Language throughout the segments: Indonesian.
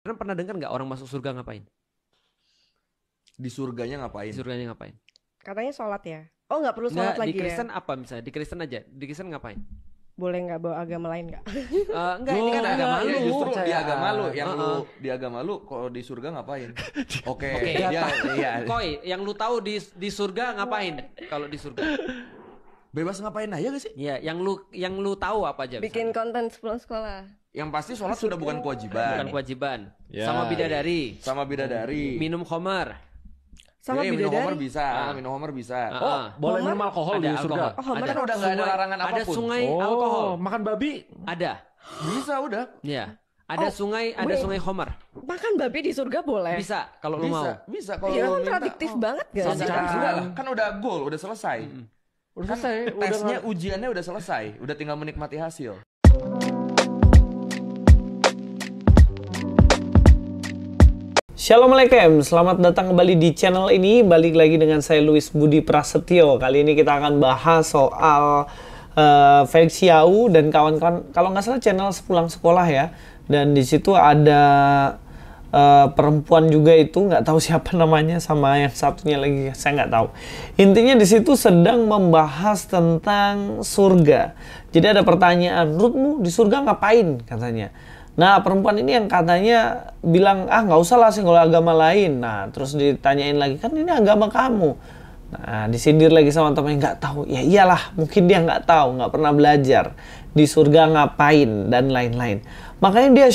Kalian pernah dengar nggak orang masuk surga ngapain? Di surganya ngapain? Di surganya ngapain? Katanya sholat ya. Oh, nggak perlu sholat Nggak, lagi di Kristen ya? apa misalnya? Di Kristen aja. Di Kristen ngapain? Boleh nggak bawa agama lain nggak? Enggak, ini kan agama Iya, lu. justru di percayaan. agama lu yang Heeh. lu di agama lu kalau di surga ngapain? Oke, Oke. dia iya. Koi, yang lu tahu di surga ngapain? Kalau di surga? Bebas ngapain aja gak sih? Iya, yang lu tahu apa aja? Bikin misalnya? konten sebelum sekolah. Yang pasti sholat sudah bukan kewajiban. Bukan kewajiban. Ya. Sama bidadari. Sama bidadari. Minum khamar. Sama Minum homer bidadari. bisa, minum homer bisa. Ah. Boleh Homer? minum alkohol Ada di surga. alkohol. Oh, homer Kan udah nggak ada larangan Ada apapun. sungai Oh, alkohol. makan babi. Ada. Bisa udah. Iya. Ada Oh, sungai, ada wait. sungai Homer. Makan babi di surga boleh. Bisa kalau lu mau. Bisa kalau Iya, lu minta. kontradiktif banget gak sih? Kan enggak lah, kan udah goal, udah selesai. Udah Kan selesai. tesnya, ujiannya udah selesai, udah tinggal menikmati hasil. Assalamualaikum, selamat datang kembali di channel ini. Balik lagi dengan saya Luis Budi Prasetyo. Kali ini kita akan bahas soal Felix Yau dan kawan-kawan. Kalau nggak salah channel Sepulang Sekolah ya. Dan di situ ada perempuan juga itu, nggak tahu siapa namanya, sama yang satunya lagi saya nggak tahu. Intinya di situ sedang membahas tentang surga. Jadi ada pertanyaan, menurutmu di surga ngapain katanya. Nah, perempuan ini yang katanya bilang, nggak usah lah singgol agama lain. Nah, terus ditanyain lagi, kan ini agama kamu. Nah, disindir lagi sama temannya, nggak tahu. Ya iyalah, mungkin dia nggak tahu, nggak pernah belajar. Di surga ngapain, dan lain-lain. Makanya dia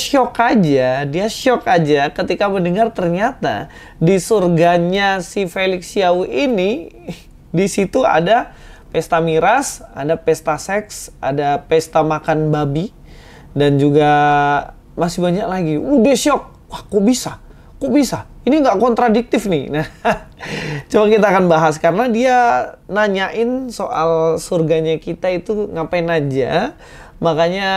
shock aja ketika mendengar ternyata di surganya si Felix Yau ini, di situ ada pesta miras, ada pesta seks, ada pesta makan babi, dan juga masih banyak lagi. Udah shock. Wah, kok bisa? Kok bisa? Ini nggak kontradiktif nih. Nah, coba kita akan bahas karena dia nanyain soal surganya kita itu ngapain aja. Makanya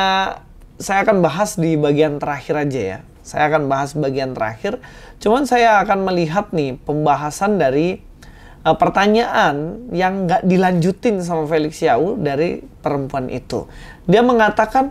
saya akan bahas di bagian terakhir aja ya. Saya akan bahas bagian terakhir. Cuman saya akan melihat nih pembahasan dari pertanyaan yang nggak dilanjutin sama Felix Yau dari perempuan itu. Dia mengatakan,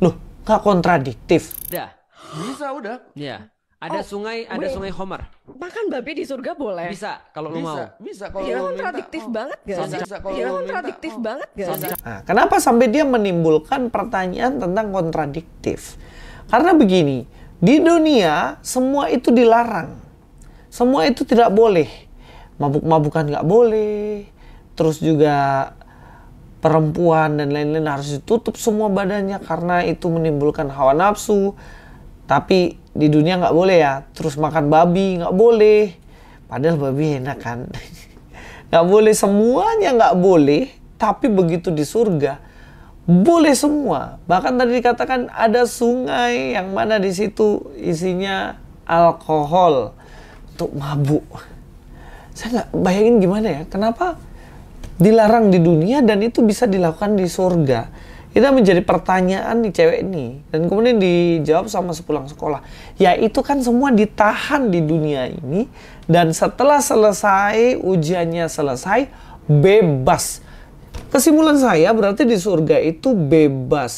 loh, nggak kontradiktif. Ada. Bisa udah. Iya. Ada sungai, ada wait. sungai Homer. Makan babi di surga boleh. Bisa kalau lu mau. Bisa kalau Iya, lu minta. kontradiktif banget gak sih? Bisa kalau Iya, lu minta. kontradiktif banget gak sih? Nah, kenapa sampai dia menimbulkan pertanyaan tentang kontradiktif? Karena begini, di dunia semua itu dilarang. Semua itu tidak boleh. Mabuk-mabukan nggak boleh. Terus juga perempuan dan lain-lain harus ditutup semua badannya karena itu menimbulkan hawa nafsu. Tapi di dunia nggak boleh ya. Terus makan babi nggak boleh. Padahal babi enak kan. Nggak boleh, semuanya nggak boleh. Tapi begitu di surga boleh semua. Bahkan tadi dikatakan ada sungai yang mana di situ isinya alkohol untuk mabuk. Saya nggak bayangin gimana ya. Kenapa dilarang di dunia dan itu bisa dilakukan di surga? Itu menjadi pertanyaan nih cewek ini. Dan kemudian dijawab sama Sepulang Sekolah. Ya itu kan semua ditahan di dunia ini. Dan setelah selesai, ujiannya selesai, bebas. Kesimpulan saya berarti di surga itu bebas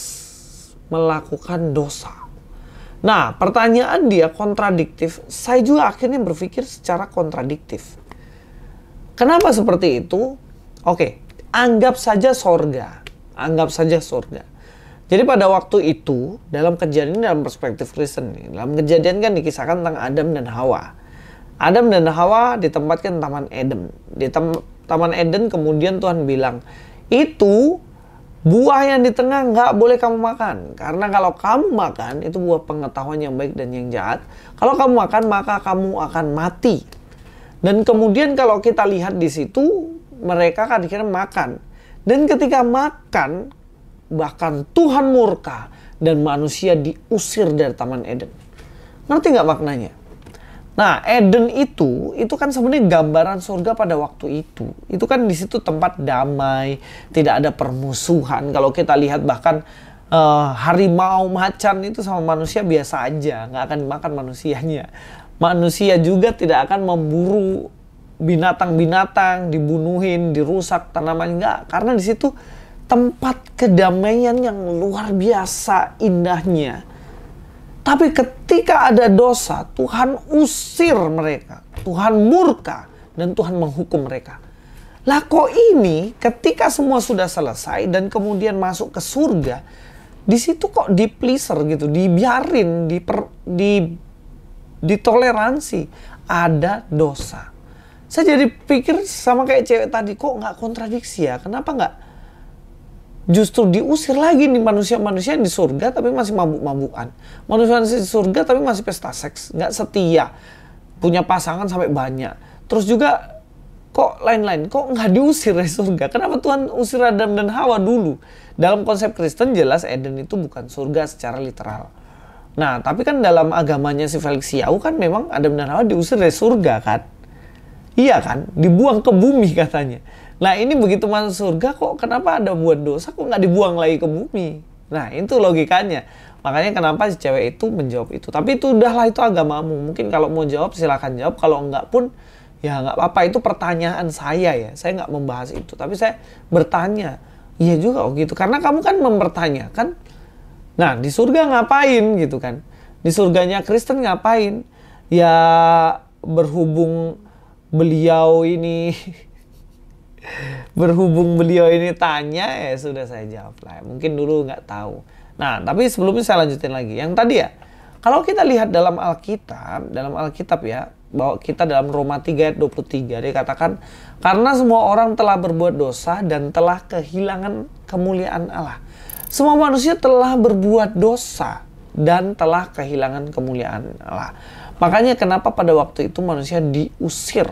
melakukan dosa. Nah, pertanyaan dia kontradiktif. Saya juga akhirnya berpikir secara kontradiktif. Kenapa seperti itu? Oke, anggap saja surga. Anggap saja surga. Jadi pada waktu itu, dalam kejadian ini dalam perspektif Kristen nih. Dalam kejadian kan dikisahkan tentang Adam dan Hawa. Adam dan Hawa ditempatkan di Taman Eden. Di Taman Eden kemudian Tuhan bilang, itu buah yang di tengah nggak boleh kamu makan. Karena kalau kamu makan, itu buah pengetahuan yang baik dan yang jahat. Kalau kamu makan, maka kamu akan mati. Dan kemudian kalau kita lihat di situ, mereka kan akhirnya makan. Dan ketika makan, bahkan Tuhan murka dan manusia diusir dari Taman Eden. Ngerti nggak maknanya? Nah, Eden itu kan sebenarnya gambaran surga pada waktu itu. Itu kan di situ tempat damai, tidak ada permusuhan. Kalau kita lihat bahkan harimau, macan itu sama manusia biasa aja, nggak akan dimakan manusianya. Manusia juga tidak akan memburu binatang-binatang, dibunuhin, dirusak tanaman, enggak. Karena di situ tempat kedamaian yang luar biasa indahnya. Tapi ketika ada dosa, Tuhan usir mereka. Tuhan murka dan Tuhan menghukum mereka. Lah kok ini ketika semua sudah selesai dan kemudian masuk ke surga, di situ kok di-pleaser gitu, dibiarin, ditoleransi. Ada dosa. Saya jadi pikir sama kayak cewek tadi, kok nggak kontradiksi ya? Kenapa nggak justru diusir lagi nih manusia-manusia di surga tapi masih mabuk-mabukan. Manusia di surga tapi masih pesta seks, nggak setia, punya pasangan sampai banyak. Terus juga kok lain-lain, kok nggak diusir dari surga? Kenapa Tuhan usir Adam dan Hawa dulu? Dalam konsep Kristen jelas Eden itu bukan surga secara literal. Nah, tapi kan dalam agamanya si Felix Yau kan memang Adam dan Hawa diusir dari surga kan? Iya kan? Dibuang ke bumi katanya. Nah, ini begitu masuk surga kok kenapa ada buat dosa kok nggak dibuang lagi ke bumi? Nah, itu logikanya. Makanya kenapa si cewek itu menjawab itu. Tapi itu udahlah, itu agamamu. Mungkin kalau mau jawab silakan jawab, kalau enggak pun ya nggak apa-apa, itu pertanyaan saya ya. Saya nggak membahas itu, tapi saya bertanya. Iya juga gitu, karena kamu kan mempertanyakan. Nah, di surga ngapain gitu kan? Di surganya Kristen ngapain? Ya berhubung beliau ini tanya, ya sudah saya jawab lah. Mungkin dulu nggak tahu. Nah, tapi sebelumnya saya lanjutin lagi. Yang tadi ya, kalau kita lihat dalam Alkitab ya, bahwa kita dalam Roma 3 ayat 23 dia katakan, karena semua orang telah berbuat dosa dan telah kehilangan kemuliaan Allah. Semua manusia telah berbuat dosa dan telah kehilangan kemuliaan Allah. Makanya kenapa pada waktu itu manusia diusir.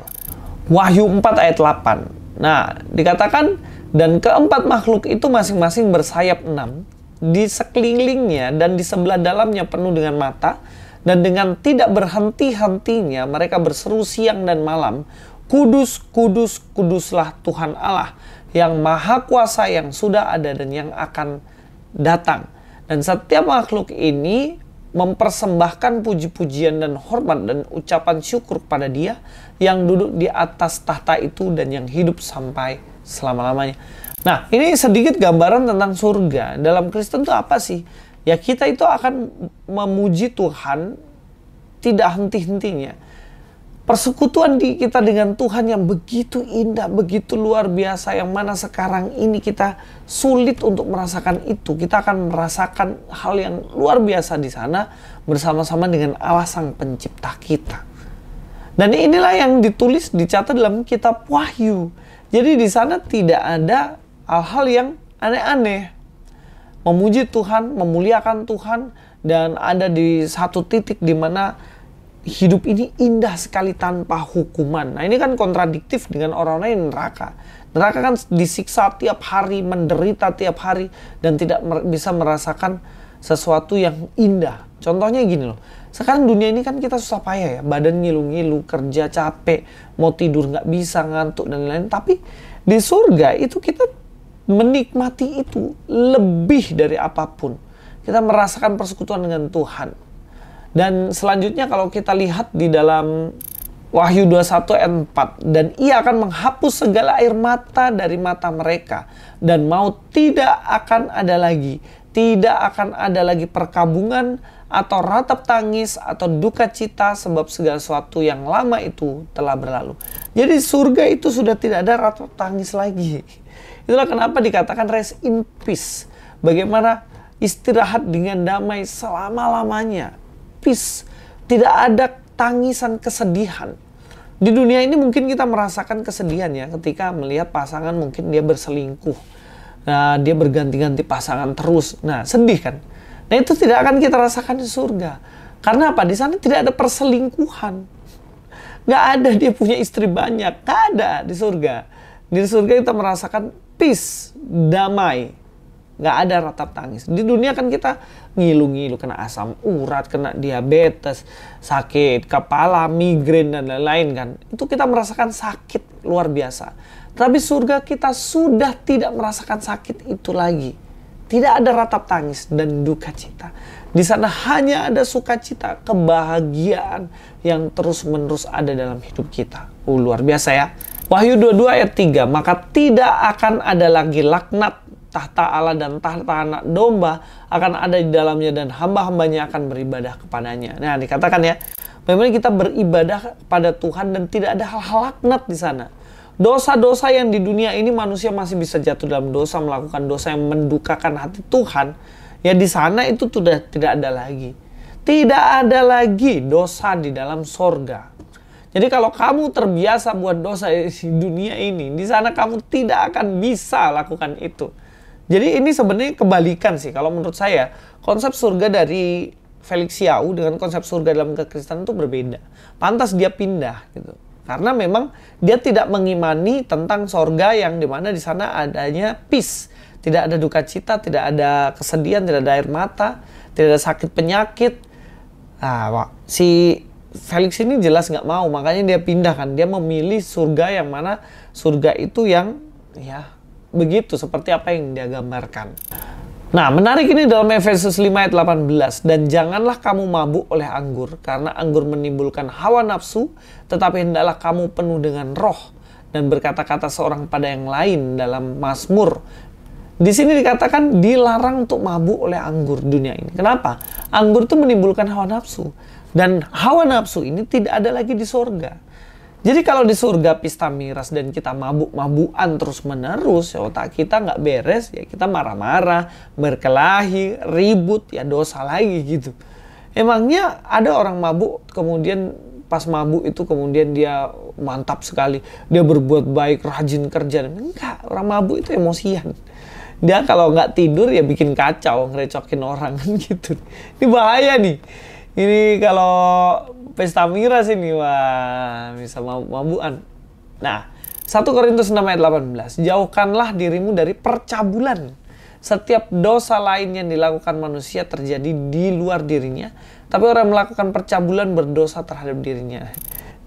Wahyu 4 ayat 8. Nah, dikatakan, dan keempat makhluk itu masing-masing bersayap 6, di sekelilingnya dan di sebelah dalamnya penuh dengan mata, dan dengan tidak berhenti-hentinya mereka berseru siang dan malam, Kudus, kudus, kuduslah Tuhan Allah yang maha kuasa, yang sudah ada dan yang akan datang. Dan setiap makhluk ini mempersembahkan puji-pujian dan hormat dan ucapan syukur kepada Dia yang duduk di atas tahta itu dan yang hidup sampai selama-lamanya. Nah, ini sedikit gambaran tentang surga. Dalam Kristen itu apa sih? Ya, kita itu akan memuji Tuhan tidak henti-hentinya. Persekutuan kita dengan Tuhan yang begitu indah, begitu luar biasa, yang mana sekarang ini kita sulit untuk merasakan itu. Kita akan merasakan hal yang luar biasa di sana bersama-sama dengan Allah Sang Pencipta kita. Dan inilah yang ditulis, dicatat dalam kitab Wahyu. Jadi di sana tidak ada hal-hal yang aneh-aneh. Memuji Tuhan, memuliakan Tuhan, dan ada di satu titik di mana hidup ini indah sekali tanpa hukuman. Nah, ini kan kontradiktif dengan orang-orang yang neraka. Neraka kan disiksa tiap hari, menderita tiap hari, dan tidak bisa merasakan sesuatu yang indah. Contohnya gini loh, sekarang dunia ini kan kita susah payah ya, badan ngilu-ngilu, kerja capek, mau tidur nggak bisa, ngantuk dan lain-lain. Tapi di surga itu kita menikmati itu lebih dari apapun. Kita merasakan persekutuan dengan Tuhan. Dan selanjutnya kalau kita lihat di dalam Wahyu 21 ayat 4, dan Ia akan menghapus segala air mata dari mata mereka, dan maut tidak akan ada lagi. Tidak akan ada lagi perkabungan atau ratap tangis atau duka cita, sebab segala sesuatu yang lama itu telah berlalu. Jadi surga itu sudah tidak ada ratap tangis lagi. Itulah kenapa dikatakan rest in peace. Bagaimana istirahat dengan damai selama-lamanya. Peace. Tidak ada tangisan kesedihan. Di dunia ini mungkin kita merasakan kesedihan ya, ketika melihat pasangan mungkin dia berselingkuh. Nah, dia berganti-ganti pasangan terus. Nah, sedih kan? Nah, itu tidak akan kita rasakan di surga. Karena apa? Di sana tidak ada perselingkuhan. Nggak ada dia punya istri banyak. Nggak ada di surga. Di surga kita merasakan peace, damai. Nggak ada ratap tangis. Di dunia kan kita ngilu-ngilu, kena asam urat, kena diabetes, sakit kepala, migrain, dan lain-lain kan. Itu kita merasakan sakit luar biasa. Tapi surga kita sudah tidak merasakan sakit itu lagi. Tidak ada ratap tangis dan duka cita. Di sana hanya ada sukacita, kebahagiaan yang terus-menerus ada dalam hidup kita. Luar biasa ya. Wahyu 22 ayat 3, maka tidak akan ada lagi laknat, tahta Allah dan tahta anak domba akan ada di dalamnya dan hamba-hambanya akan beribadah kepadanya. Nah, dikatakan ya, bagaimana kita beribadah kepada Tuhan dan tidak ada hal-hal laknat di sana. Dosa-dosa yang di dunia ini manusia masih bisa jatuh dalam dosa, melakukan dosa yang mendukakan hati Tuhan. Ya di sana itu sudah tidak ada lagi. Tidak ada lagi dosa di dalam sorga. Jadi kalau kamu terbiasa buat dosa di dunia ini, di sana kamu tidak akan bisa lakukan itu. Jadi ini sebenarnya kebalikan sih. Kalau menurut saya, konsep surga dari Felix Yau dengan konsep surga dalam kekristenan itu berbeda. Pantas dia pindah gitu. Karena memang dia tidak mengimani tentang sorga yang dimana di sana adanya peace. Tidak ada duka cita, tidak ada kesedihan, tidak ada air mata, tidak ada sakit penyakit. Nah, si Felix ini jelas nggak mau, makanya dia pindah kan. Dia memilih surga yang mana surga itu yang ya begitu seperti apa yang dia gambarkan. Nah, menarik ini dalam Efesus 5 ayat 18. Dan janganlah kamu mabuk oleh anggur, karena anggur menimbulkan hawa nafsu, tetapi hendaklah kamu penuh dengan roh dan berkata-kata seorang pada yang lain dalam Mazmur. Di sini dikatakan dilarang untuk mabuk oleh anggur dunia ini. Kenapa? Anggur itu menimbulkan hawa nafsu. Dan hawa nafsu ini tidak ada lagi di surga. Jadi kalau di surga pesta miras dan kita mabuk-mabukan terus-menerus, ya otak kita nggak beres, ya kita marah-marah, berkelahi, ribut, ya dosa lagi gitu. Emangnya ada orang mabuk, kemudian pas mabuk itu kemudian dia mantap sekali, dia berbuat baik, rajin kerja. Enggak, orang mabuk itu emosian. Dia kalau nggak tidur ya bikin kacau, ngerecokin orang kan gitu. Ini bahaya nih. Ini kalau pesta miras ini, wah bisa mabuk-mabukan. Nah, 1 Korintus 6 ayat 18. Jauhkanlah dirimu dari percabulan. Setiap dosa lain yang dilakukan manusia terjadi di luar dirinya. Tapi orang melakukan percabulan berdosa terhadap dirinya.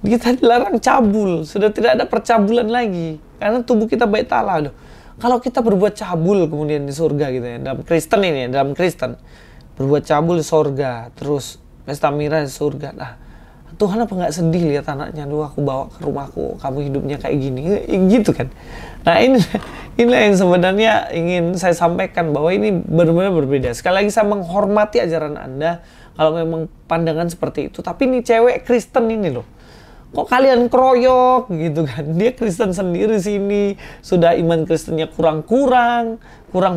Kita dilarang cabul. Sudah tidak ada percabulan lagi. Karena tubuh kita bait Allah. Kalau kita berbuat cabul kemudian di surga gitu ya. Dalam Kristen ini ya, dalam Kristen. Berbuat cabul di surga. Terus pesta miras di surga. Nah, Tuhan apa nggak sedih lihat anaknya, aduh aku bawa ke rumahku, kamu hidupnya kayak gini, gitu kan. Nah ini yang sebenarnya ingin saya sampaikan bahwa ini benar-benar berbeda. Sekali lagi saya menghormati ajaran Anda kalau memang pandangan seperti itu. Tapi ini cewek Kristen ini loh, kok kalian keroyok gitu kan. Dia Kristen sendiri sini, sudah iman Kristennya kurang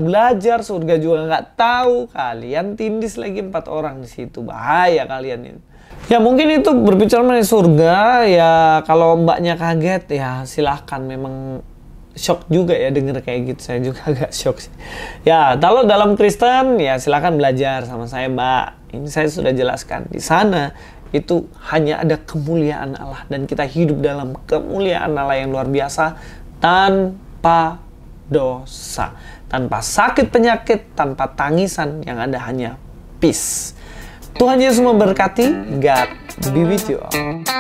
belajar, surga juga nggak tahu. Kalian tindis lagi 4 orang di situ, bahaya kalian ini. Ya mungkin itu berbicara mengenai surga, ya kalau mbaknya kaget ya silahkan, memang shock juga ya denger kayak gitu, saya juga agak shock sih. Ya kalau dalam Kristen ya silahkan belajar sama saya mbak, ini saya sudah jelaskan. Di sana itu hanya ada kemuliaan Allah dan kita hidup dalam kemuliaan Allah yang luar biasa tanpa dosa, tanpa sakit penyakit, tanpa tangisan, yang ada hanya peace. Tuhan Yesus memberkati. God be with you all.